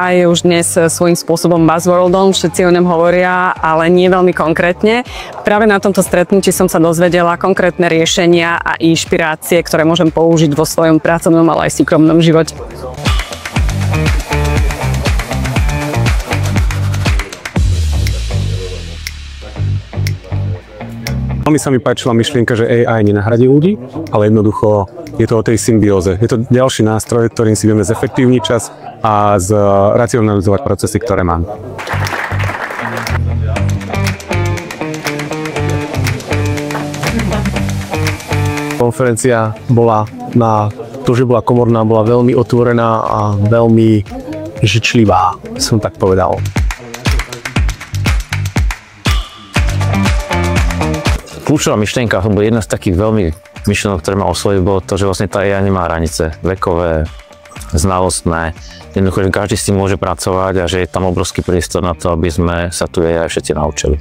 AI je už dnes svojím spôsobom buzzwordom, všetci o ňom hovoria, ale nie veľmi konkrétne. Práve na tomto stretnutí som sa dozvedela konkrétne riešenia a inšpirácie, ktoré môžem použiť vo svojom pracovnom, ale aj súkromnom živote. Veľmi sa mi páčila myšlienka, že AI nenahradí ľudí, ale jednoducho je to o tej symbióze. Je to ďalší nástroj, ktorým si vieme zefektívniť čas a zracionalizovať procesy, ktoré mám. Konferencia bola na to, že bola komorná, bola veľmi otvorená a veľmi žičlivá, som tak povedal. Kľúčová myšlienka, alebo jedna z takých veľmi myšlienok, ktoré ma oslovili, bolo to, že vlastne tá AI nemá hranice vekové, znalostné. Jednoducho, že každý s tým môže pracovať a že je tam obrovský priestor na to, aby sme sa tu AI všetci naučili.